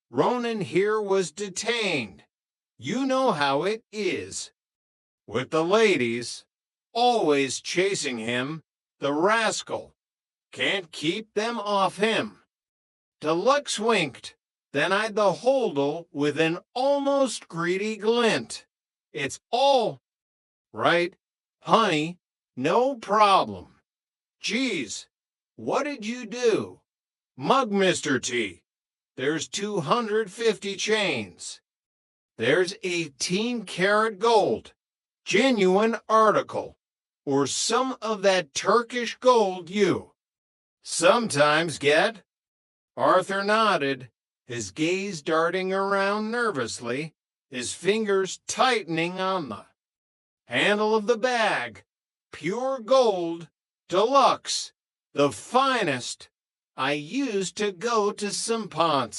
Ronan here was detained. You know how it is. With the ladies, always chasing him, the rascal. Can't keep them off him. Deluxe winked, then eyed the holdall with an almost greedy glint. It's all right, honey, no problem. Geez, what did you do? Mug, Mr. T. There's 250 chains. There's 18-karat gold. Genuine article. Or some of that Turkish gold you sometimes get. Arthur nodded, his gaze darting around nervously, his fingers tightening on the handle of the bag. Pure gold, deluxe, the finest. I used to go to some Bond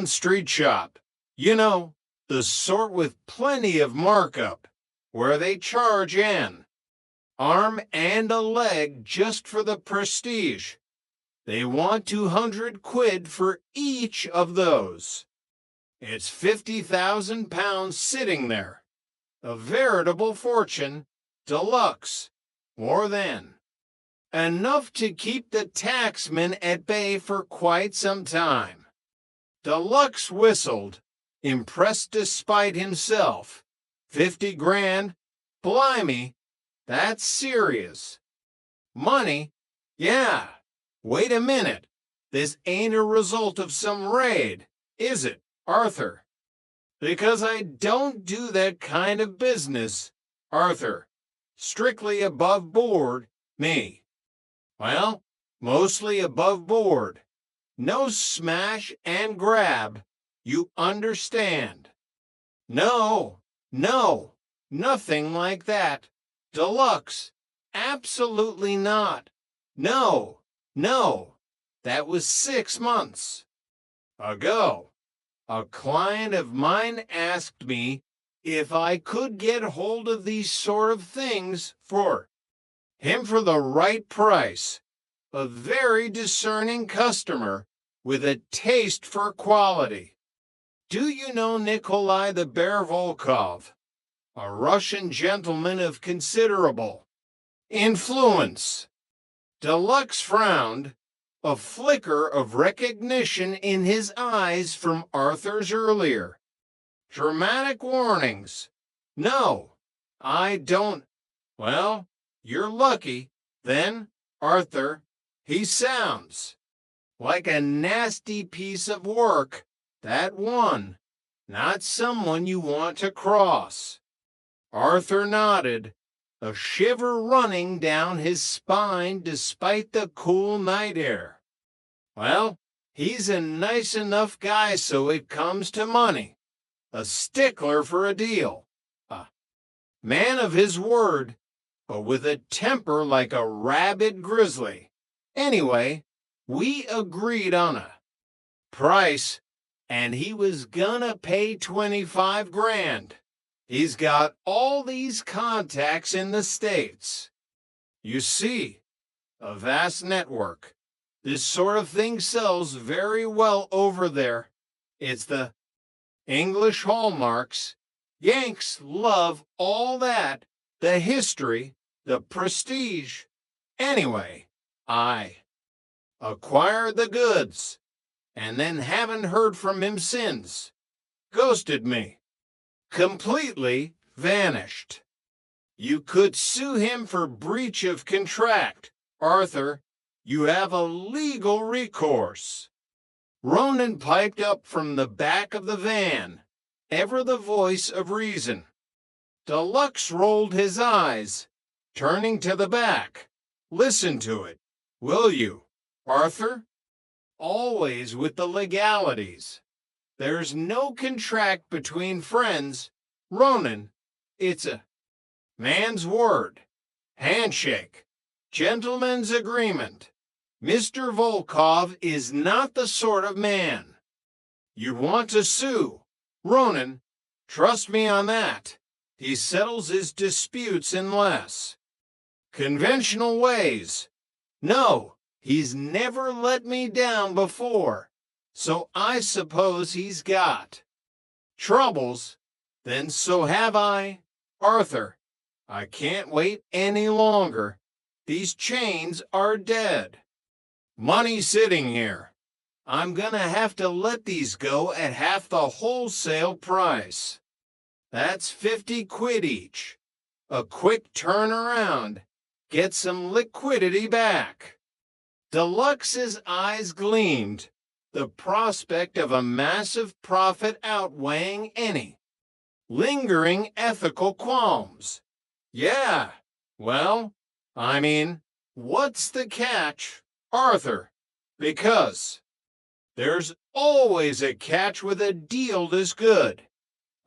Street shop. You know, the sort with plenty of markup, where they charge an arm and a leg just for the prestige. They want 200 quid for each of those. It's 50,000 pounds sitting there. A veritable fortune, deluxe, more than enough to keep the taxman at bay for quite some time. Deluxe whistled, impressed despite himself. 50 grand? Blimey, that's serious. Money? Yeah. Wait a minute. This ain't a result of some raid, is it, Arthur? Because I don't do that kind of business, Arthur. Strictly above board, me. Well, mostly above board. No smash and grab, you understand. No, nothing like that. Deluxe, absolutely not. No, that was 6 months ago. A client of mine asked me if I could get hold of these sort of things for him for the right price. A very discerning customer with a taste for quality. Do you know Nikolai the Bear Volkov? A Russian gentleman of considerable influence. Deluxe frowned, a flicker of recognition in his eyes from Arthur's earlier dramatic warnings. No, I don't. Well, you're lucky, then, Arthur. He sounds like a nasty piece of work, that one. Not someone you want to cross. Arthur nodded, a shiver running down his spine despite the cool night air. Well, he's a nice enough guy so it comes to money. A stickler for a deal. A man of his word, but with a temper like a rabid grizzly. Anyway, we agreed on a price, and he was gonna pay 25 grand. He's got all these contacts in the States. You see, a vast network. This sort of thing sells very well over there. It's the English hallmarks. Yanks love all that, the history, the prestige. Anyway, I acquired the goods, and then haven't heard from him since. Ghosted me. Completely vanished. You could sue him for breach of contract, Arthur. You have a legal recourse. Ronan piped up from the back of the van, ever the voice of reason. Deluxe rolled his eyes, turning to the back. Listen to it, will you, Arthur? Always with the legalities. There's no contract between friends, Ronan. It's a man's word. Handshake. Gentleman's agreement. Mr. Volkov is not the sort of man you want to sue. Ronan, trust me on that. He settles his disputes in less conventional ways. No, he's never let me down before. So I suppose he's got troubles. Then so have I. Arthur, I can't wait any longer. These chains are dead. Money sitting here. I'm gonna have to let these go at half the wholesale price. That's 50 quid each. A quick turnaround. Get some liquidity back. Deluxe's eyes gleamed, the prospect of a massive profit outweighing any lingering ethical qualms. Yeah, well, I mean, what's the catch, Arthur? Because there's always a catch with a deal this good.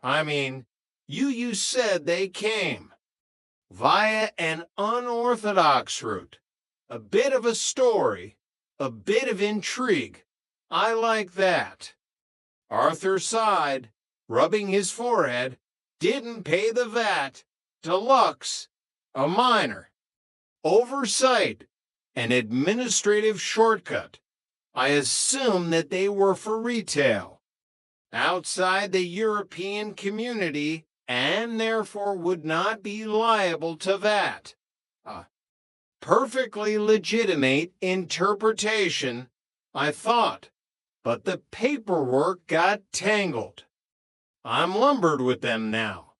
I mean, you said they came via an unorthodox route. A bit of a story, a bit of intrigue. I like that. Arthur sighed, rubbing his forehead. Didn't pay the VAT. Deluxe. A minor. Oversight. An administrative shortcut. I assume that they were for retail. Outside the European community and therefore would not be liable to VAT. A perfectly legitimate interpretation, I thought, but the paperwork got tangled. I'm lumbered with them now.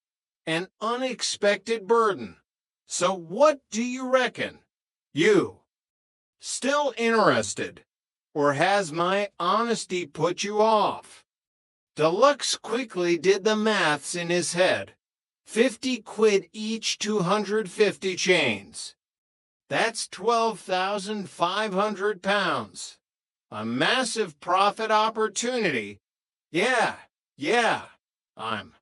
An unexpected burden. So what do you reckon? You. Still interested? Or has my honesty put you off? Deluxe quickly did the maths in his head. 50 quid each 250 chains. That's 12,500 pounds. A massive profit opportunity. Yeah. I'm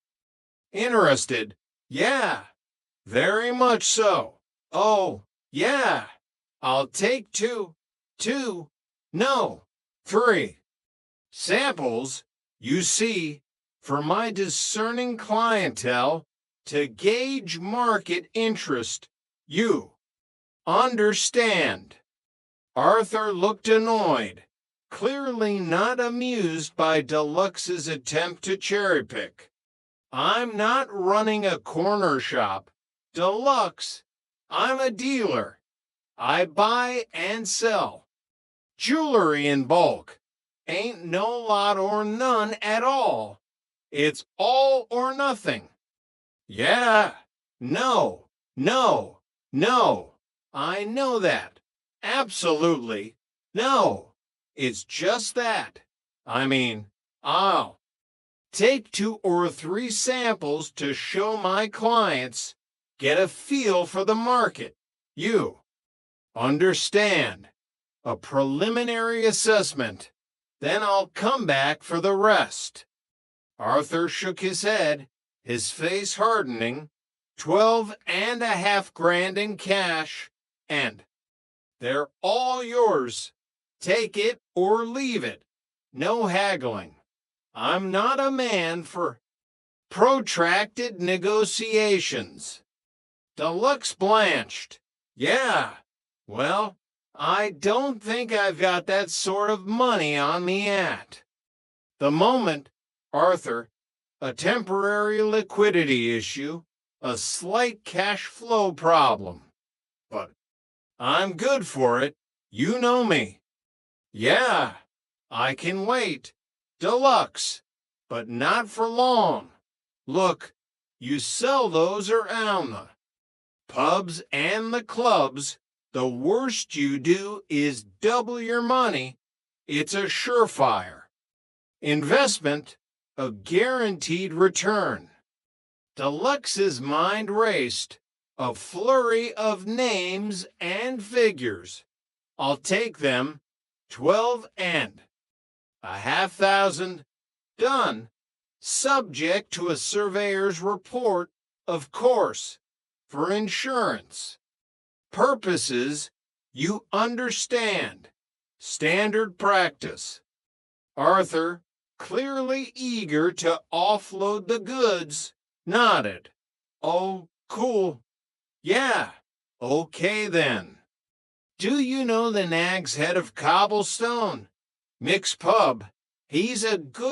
interested. Yeah. Very much so. Oh, yeah. I'll take two, no, 3 samples, you see, for my discerning clientele to gauge market interest. You understand. Arthur looked annoyed, clearly not amused by Deluxe's attempt to cherry-pick. I'm not running a corner shop. Deluxe, I'm a dealer. I buy and sell. Jewelry in bulk. Ain't no lot or none at all. It's all or nothing. Yeah, no. I know that. Absolutely. No. It's just that. I mean, I'll take 2 or 3 samples to show my clients, get a feel for the market. You understand. A preliminary assessment. Then I'll come back for the rest. Arthur shook his head, his face hardening. 12.5 grand in cash, and they're all yours. Take it or leave it. No haggling. I'm not a man for protracted negotiations. Deluxe blanched. Yeah, well, I don't think I've got that sort of money on me at the moment, Arthur. A temporary liquidity issue, a slight cash flow problem. But I'm good for it. You know me. Yeah, I can wait. Deluxe, but not for long. Look, you sell those around the pubs and the clubs. The worst you do is double your money. It's a surefire investment, a guaranteed return. Deluxe's mind raced, a flurry of names and figures. I'll take them. 12.5 thousand. Done. Subject to a surveyor's report, of course, for insurance purposes. You understand. Standard practice. Arthur, clearly eager to offload the goods, nodded. Oh, cool. Yeah. Okay then. Do you know the Nag's Head of Cobblestone? Mick's Pub. He's a good